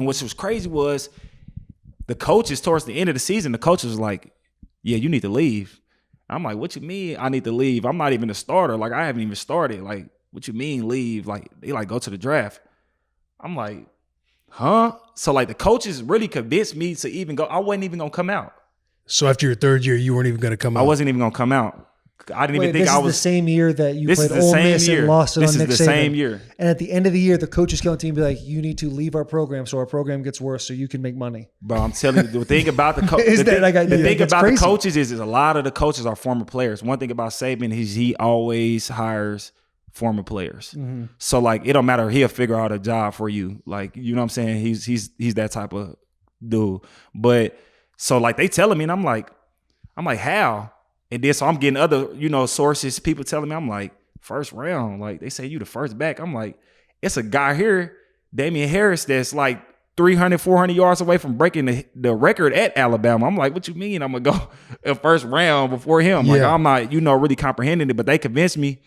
And what was crazy was the coaches towards the end of the season, the coaches was like, yeah, you need to leave. I'm like, what you mean I need to leave? I'm not even a starter. Like, I haven't even started. Like, what you mean leave? Like, they like go to the draft. I'm like, huh? So like the coaches really convinced me to even go. I wasn't even gonna come out. So after your third year, you weren't even going to come out? I wasn't even gonna come out. I didn't even think I was. This is the same year that you played Ole Miss and lost it on Nick Saban. This is the same year. And at the end of the year, the coaches come to me and be like, you need to leave our program so our program gets worse so you can make money. Bro, I'm telling you, the thing about the the coaches is a lot of the coaches are former players. One thing about Saban is he always hires former players. Mm-hmm. So like it don't matter, he'll figure out a job for you. Like, you know what I'm saying? He's that type of dude. But so like they telling me and I'm like, how? And then so I'm getting other, sources, people telling me, I'm like, first round. Like they say you the first back. I'm like, it's a guy here, Damien Harris, that's like 300, 400 yards away from breaking the record at Alabama. I'm like, what you mean I'm going to go a first round before him? Like I'm not, really comprehending it, but they convinced me.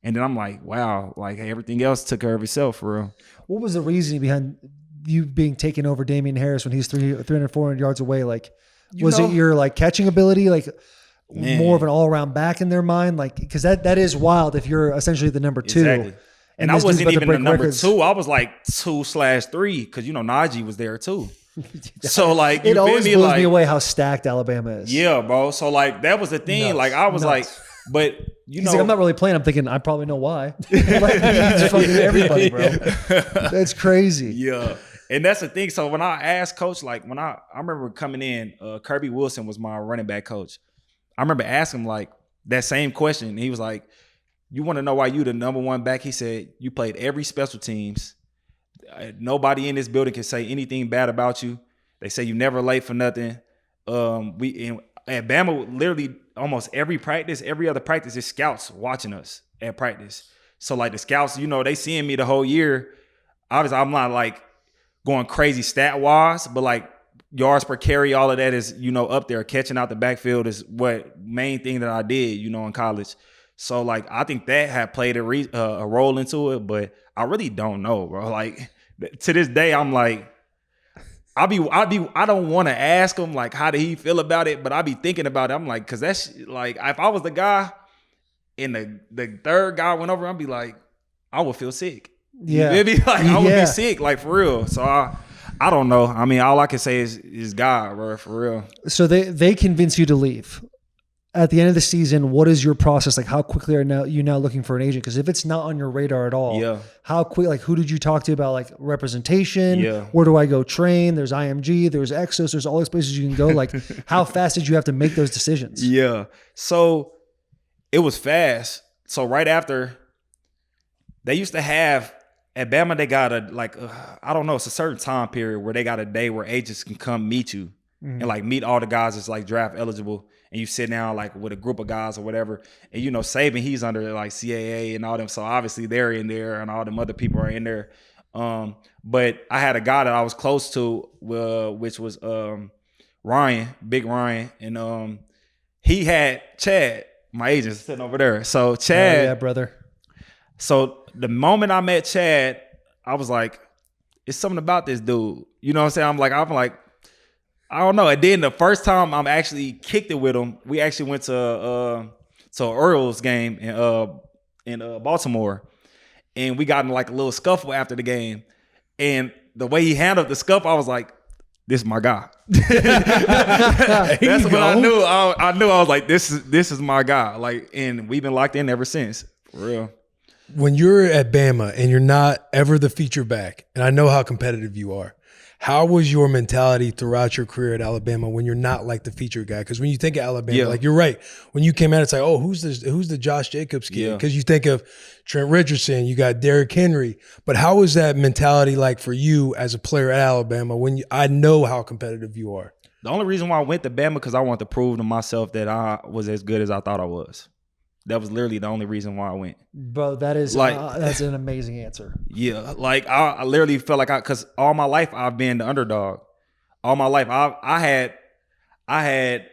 And then I'm like, wow, like everything else took care of itself for real. What was the reasoning behind you being taken over Damien Harris when he's 300, 400 yards away? Like, was it your like catching ability? Like, man, more of an all-around back in their mind? Like, because that is wild if you're essentially the number two. Exactly. And I wasn't even the number two. I was like 2/3 because, Najee was there too. So like, it always blows me away how stacked Alabama is. Yeah, bro. So like, that was the thing. Nuts. Like, I was like, but He's like, I'm not really playing. I'm thinking I probably know why. Like, he's fucking everybody, bro. That's crazy. Yeah. And that's the thing. So when I asked coach, like when I remember coming in, Kirby Wilson was my running back coach. I remember asking him like that same question. He was like, you want to know why you the number one back? He said, you played every special teams. Nobody in this building can say anything bad about you. They say you never late for nothing. At Bama, literally almost every other practice is scouts watching us at practice. So like the scouts, they seeing me the whole year. Obviously, I'm not like going crazy stat wise, but like yards per carry, all of that is, up there. Catching out the backfield is what main thing that I did, in college. So like, I think that had played a role into it, but I really don't know, bro. Like to this day, I'm like, I don't want to ask him like, how did he feel about it? But I be thinking about it. I'm like, cause that's like, if I was the guy and the third guy went over, I'd be like, I would feel sick. Yeah. Maybe like I would be sick, like for real. So I don't know. I mean, all I can say is God, bro, for real. So they convince you to leave. At the end of the season, what is your process? Like, how quickly are you now looking for an agent? Because if it's not on your radar at all, how quick? Like, who did you talk to about like representation? Yeah. Where do I go train? There's IMG, there's Exos, there's all these places you can go. Like, how fast did you have to make those decisions? Yeah. So it was fast. So right after, they used to have at Bama, they got I don't know, it's a certain time period where they got a day where agents can come meet you and like meet all the guys that's like draft eligible. And you sit down like with a group of guys or whatever. And Saban, he's under like CAA and all them. So obviously they're in there and all them other people are in there. But I had a guy that I was close to, which was Ryan, Big Ryan. And he had Chad, my agent, sitting over there. So Chad. Yeah, brother. So the moment I met Chad, I was like, it's something about this dude. You know what I'm saying? I'm like, I don't know. And then the first time I'm actually kicked it with him, we actually went to Orioles game in Baltimore, and we got in like a little scuffle after the game. And the way he handled the scuffle, I was like, "This is my guy." That's what I knew. I knew I was like, "This is my guy." Like, and we've been locked in ever since. For real. When you're at Bama and you're not ever the feature back, and I know how competitive you are, how was your mentality throughout your career at Alabama when you're not like the feature guy? Because when you think of Alabama, like you're right. When you came out, it's like, oh, who's the Josh Jacobs kid? Because you think of Trent Richardson, you got Derrick Henry. But how was that mentality like for you as a player at Alabama when I know how competitive you are? The only reason why I went to Bama because I wanted to prove to myself that I was as good as I thought I was. That was literally the only reason why I went. Bro, that is like that's an amazing answer. Yeah, like I literally felt like because all my life I've been the underdog. All my life I had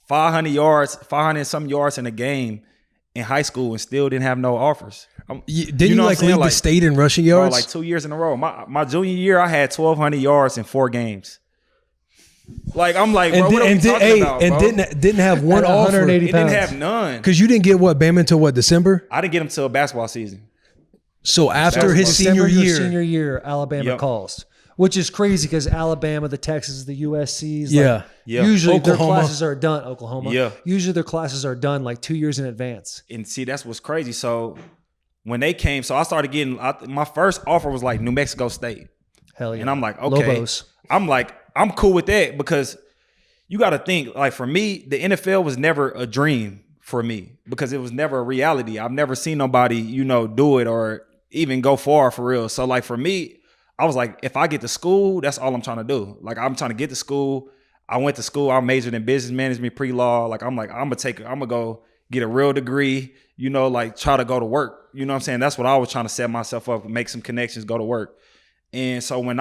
500 yards, 500 some yards in a game, in high school and still didn't have no offers. Didn't you lead the state in rushing yards? Like 2 years in a row. My junior year, I had 1,200 yards in 4 games. Like I'm like, bro, what are we talking about, bro? And didn't have one offer. 180 It pounds. didn't have none. Because you didn't get Bama until December? I didn't get him till basketball season. So after his senior year, Alabama calls, which is crazy because Alabama, the Texas, the USCs, usually Oklahoma. their classes are done. Oklahoma, yeah. Usually their classes are done like 2 years in advance. And see, that's what's crazy. So when they came, so I started getting my first offer was like New Mexico State. Hell yeah. And I'm like, okay. Lobos. I'm like, I'm cool with that because you got to think, like for me, the NFL was never a dream for me because it was never a reality. I've never seen nobody, do it or even go far for real. So like for me, I was like, if I get to school, that's all I'm trying to do. Like I'm trying to get to school. I went to school. I majored in business management, pre-law. Like I'm gonna go get a real degree, like try to go to work. You know what I'm saying? That's what I was trying to set myself up, make some connections, go to work. And so when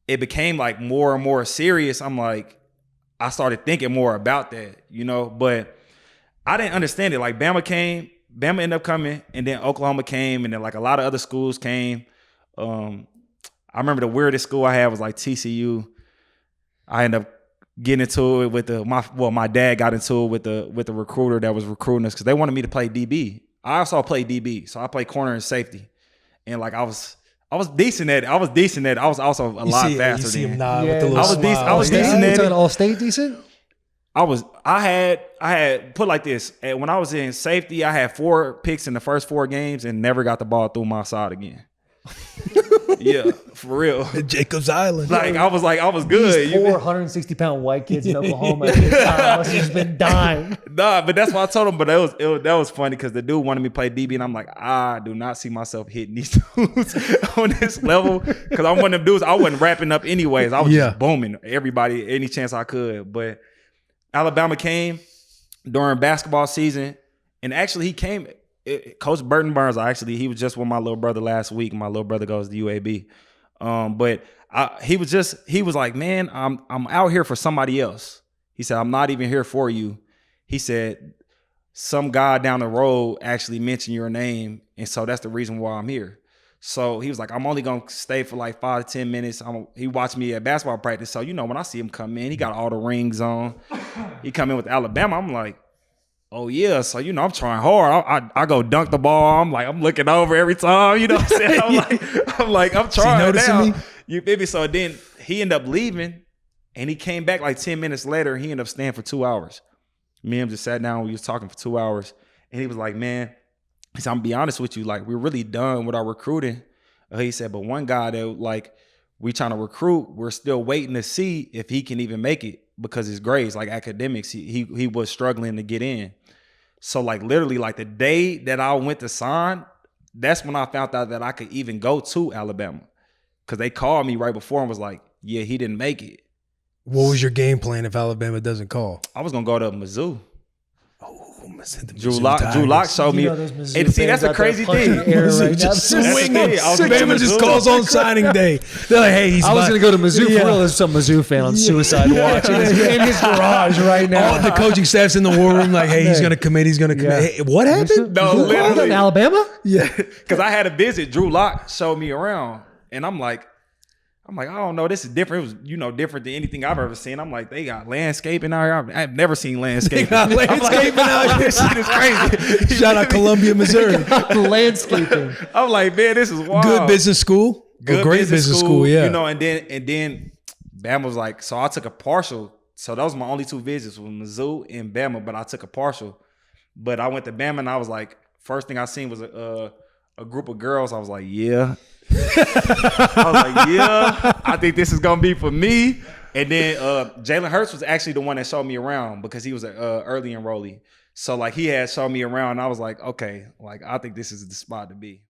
it became like more and more serious, I'm like, I started thinking more about that, but I didn't understand it. Like Bama ended up coming, and then Oklahoma came, and then like a lot of other schools came. I remember the weirdest school I had was like TCU. I ended up getting into it with my dad got into it with the recruiter that was recruiting us because they wanted me to play DB. I also played DB, so I played corner and safety, and like I was decent at it. I was also a lot faster than him. With the little I was decent at it. All state decent. I had put like this. When I was in safety, I had 4 picks in the first 4 games and never got the ball through my side again. Yeah, for real. Jacobs Island. Like I was good. These 460-pound white kids in Oklahoma must have just been dying. Nah, but that's why I told him. But that was funny because the dude wanted me to play DB, and I'm like, I do not see myself hitting these dudes on this level because I'm one of them dudes. I wasn't wrapping up anyways. I was just booming everybody any chance I could. But Alabama came during basketball season, and actually he came. Coach Burton Burns, he was just with my little brother last week. My little brother goes to UAB. But he was like, man, I'm out here for somebody else. He said, I'm not even here for you. He said, some guy down the road actually mentioned your name. And so that's the reason why I'm here. So he was like, I'm only going to stay for like 5 to 10 minutes. He watched me at basketball practice. So, when I see him come in, he got all the rings on. He come in with Alabama. I'm like, oh yeah, so I'm trying hard. I go dunk the ball. I'm looking over every time. You know what I'm saying? I'm trying now. You baby. So then he ended up leaving, and he came back like 10 minutes later. He ended up staying for 2 hours. Me and him just sat down. We was talking for 2 hours, and he was like, "Man," he said, "I'm gonna be honest with you. Like we're really done with our recruiting." He said, "But one guy that we trying to recruit, we're still waiting to see if he can even make it." Because his grades, like academics, he was struggling to get in. So like literally like the day that I went to sign, that's when I found out that I could even go to Alabama. Because they called me right before and was like, yeah, he didn't make it. What was your game plan if Alabama doesn't call? I was going to go to Mizzou. Drew Lock showed me. And see, that's a crazy thing. Bama just calls on signing day. They're like, hey, I was going to go to Mizzou for real. There's some Mizzou fan on suicide watch in his garage right now. All the coaching staff's in the war room like, hey, he's going to commit. Hey, what happened? No, literally. In Alabama? Yeah. Because I had a visit. Drew Lock showed me around. And I'm like, I don't know. This is different. It was, different than anything I've ever seen. I'm like, they got landscaping out here. I've never seen landscaping. Out here. This shit is crazy. Shout out Columbia, Missouri. Landscaping. I'm like, man, this is wild. Good business school. Great business school. Yeah. And then Bama was like, so I took a partial. So that was my only 2 visits was Mizzou and Bama, but I took a partial. But I went to Bama and I was like, first thing I seen was a group of girls. I was like, yeah. I was like, yeah, I think this is gonna be for me. And then Jalen Hurts was actually the one that showed me around because he was an early enrollee. So like he had showed me around and I was like, okay, like I think this is the spot to be.